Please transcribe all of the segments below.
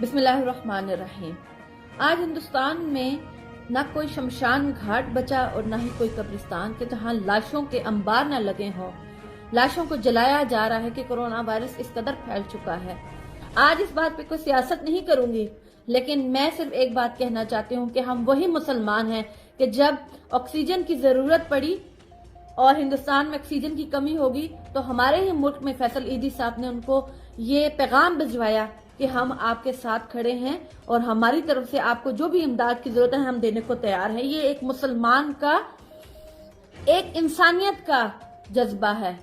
بسم اللہ الرحمن الرحیم۔ آج ہندوستان میں نہ کوئی شمشان گھاٹ بچا اور نہ ہی کوئی قبرستان کہ جہاں لاشوں کے انبار نہ لگے ہوں۔ لاشوں کو جلایا جا رہا ہے کہ کورونا وائرس اس قدر پھیل چکا ہے۔ آج اس بات پہ کوئی سیاست نہیں کروں گی، لیکن میں صرف ایک بات کہنا چاہتی ہوں کہ ہم وہی مسلمان ہیں کہ جب آکسیجن کی ضرورت پڑی اور ہندوستان میں آکسیجن کی کمی ہوگی تو ہمارے ہی ملک میں فیصل ایدھی صاحب نے ان کو یہ پیغام بھجوایا کہ ہم آپ کے ساتھ کھڑے ہیں اور ہماری طرف سے آپ کو جو بھی امداد کی ضرورت ہے ہم دینے کو تیار ہیں۔ یہ ایک مسلمان کا، ایک انسانیت کا جذبہ ہے،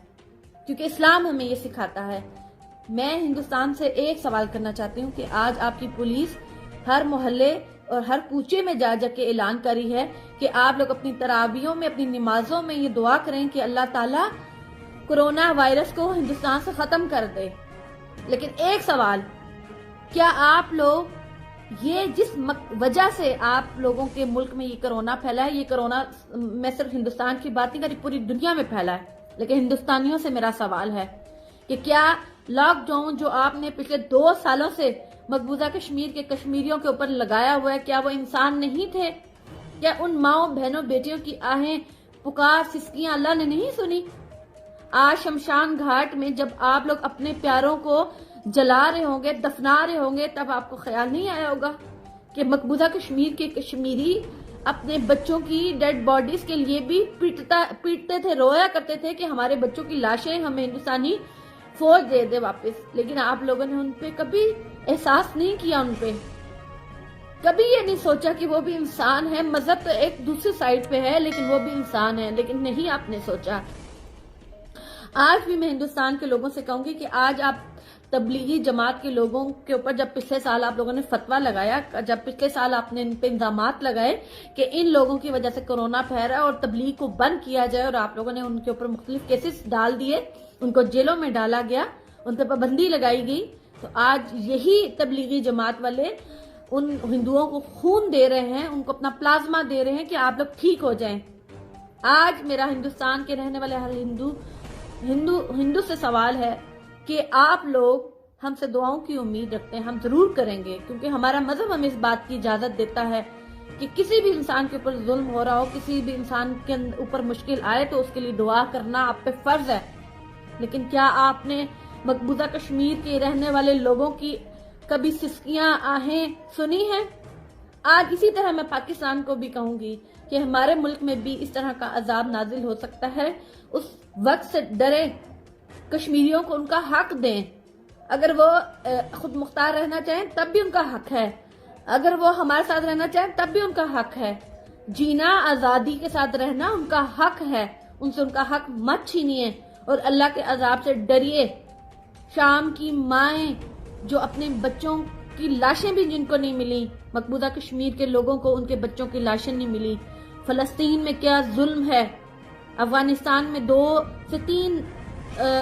کیونکہ اسلام ہمیں یہ سکھاتا ہے۔ میں ہندوستان سے ایک سوال کرنا چاہتی ہوں کہ آج آپ کی پولیس ہر محلے اور ہر کوچے میں جا جا کے اعلان کری ہے کہ آپ لوگ اپنی تراویحوں میں، اپنی نمازوں میں یہ دعا کریں کہ اللہ تعالیٰ کورونا وائرس کو ہندوستان سے ختم کر دے۔ لیکن ایک سوال، کیا آپ لوگ یہ جس وجہ سے آپ لوگوں کے ملک میں یہ کرونا پھیلا ہے، یہ کرونا میں صرف ہندوستان کی بات نہیں کری، پوری دنیا میں پھیلا ہے، لیکن ہندوستانیوں سے میرا سوال ہے کہ کیا لاک ڈاؤن جو آپ نے پچھلے 2 سالوں سے مقبوضہ کشمیر کے کشمیریوں کے اوپر لگایا ہوا ہے، کیا وہ انسان نہیں تھے؟ کیا ان ماؤں بہنوں بیٹیوں کی آہیں پکار سسکیاں اللہ نے نہیں سنی؟ آج شمشان گھاٹ میں جب آپ لوگ اپنے پیاروں کو جلا رہے ہوں گے، دفنا رہے ہوں گے، تب آپ کو خیال نہیں آیا ہوگا کہ مقبوضہ کشمیر کے کشمیری اپنے بچوں کی ڈیڈ باڈیز کے لیے بھی پیٹتے تھے، رویا کرتے تھے کہ ہمارے بچوں کی لاشیں ہمیں ہندوستانی فوج دے دے واپس۔ لیکن آپ لوگوں نے ان پہ کبھی احساس نہیں کیا، ان پہ کبھی یہ نہیں سوچا کہ وہ بھی انسان ہے۔ مذہب تو ایک دوسری سائڈ پہ ہے لیکن وہ بھی انسان ہے، لیکن نہیں آپ نے سوچا۔ آج بھی میں ہندوستان کے لوگوں سے کہوں گی کہ آج آپ تبلیغی جماعت کے لوگوں کے اوپر جب پچھلے سال آپ لوگوں نے فتویٰ لگایا، جب پچھلے سال آپ نے ان پہ انضامات لگائے کہ ان لوگوں کی وجہ سے کورونا پھیل رہا ہے اور تبلیغ کو بند کیا جائے، اور آپ لوگوں نے ان کے اوپر مختلف کیسز ڈال دیے، ان کو جیلوں میں ڈالا گیا، ان پہ پابندی لگائی گئی، تو آج یہی تبلیغی جماعت والے ان ہندوؤں کو خون دے رہے ہیں، ان کو اپنا پلازما دے رہے ہیں کہ آپ لوگ ٹھیک ہو جائیں۔ آج میرا ہندوستان کے رہنے والے ہر ہندو سے سوال ہے کہ آپ لوگ ہم سے دعاؤں کی امید رکھتے ہیں، ہم ضرور کریں گے، کیونکہ ہمارا مذہب ہمیں اس بات کی اجازت دیتا ہے کہ کسی بھی انسان کے اوپر ظلم ہو رہا ہو، کسی بھی انسان کے اوپر مشکل آئے تو اس کے لیے دعا کرنا آپ پہ فرض ہے۔ لیکن کیا آپ نے مقبوضہ کشمیر کے رہنے والے لوگوں کی کبھی سسکیاں آہیں سنی ہیں؟ آج اسی طرح میں پاکستان کو بھی کہوں گی کہ ہمارے ملک میں بھی اس طرح کا عذاب نازل ہو سکتا ہے، اس وقت سے ڈریں، کشمیریوں کو ان کا حق دیں۔ اگر وہ خود مختار رہنا چاہیں تب بھی ان کا حق ہے، اگر وہ ہمارے ساتھ رہنا چاہیں تب بھی ان کا حق ہے، جینا آزادی کے ساتھ رہنا ان کا حق ہے، ان سے ان کا حق مت چھینیے اور اللہ کے عذاب سے ڈریے۔ شام کی مائیں جو اپنے بچوں کی لاشیں بھی جن کو نہیں ملی، مقبوضہ کشمیر کے لوگوں کو ان کے بچوں کی لاشیں نہیں ملی، فلسطین میں کیا ظلم ہے، افغانستان میں 2 سے 3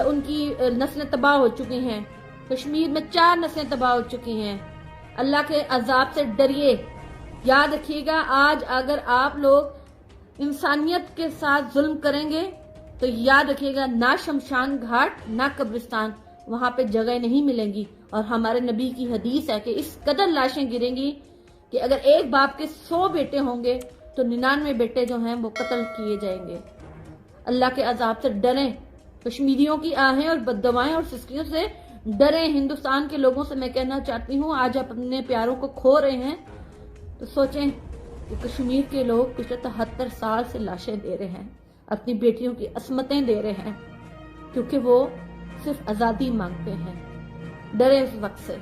ان کی نسلیں تباہ ہو چکی ہیں، کشمیر میں 4 نسلیں تباہ ہو چکی ہیں۔ اللہ کے عذاب سے ڈریے۔ یاد رکھیے گا، آج اگر آپ لوگ انسانیت کے ساتھ ظلم کریں گے تو یاد رکھیے گا، نہ شمشان گھاٹ نہ قبرستان وہاں پہ جگہ نہیں ملیں گی۔ اور ہمارے نبی کی حدیث ہے کہ اس قدر لاشیں گریں گی کہ اگر ایک باپ کے 100 بیٹے ہوں گے تو 99 بیٹے جو ہیں وہ قتل کیے جائیں گے۔ اللہ کے عذاب سے ڈریں، کشمیریوں کی آہیں اور بددعائیں اور سسکیوں سے ڈریں۔ ہندوستان کے لوگوں سے میں کہنا چاہتی ہوں، آج آپ اپنے پیاروں کو کھو رہے ہیں تو سوچیں کہ کشمیر کے لوگ پچھلے 73 سال سے لاشیں دے رہے ہیں، اپنی بیٹیوں کی عصمتیں دے رہے ہیں، کیونکہ وہ صرف آزادی مانگتے ہیں۔ ڈریں اس وقت سے۔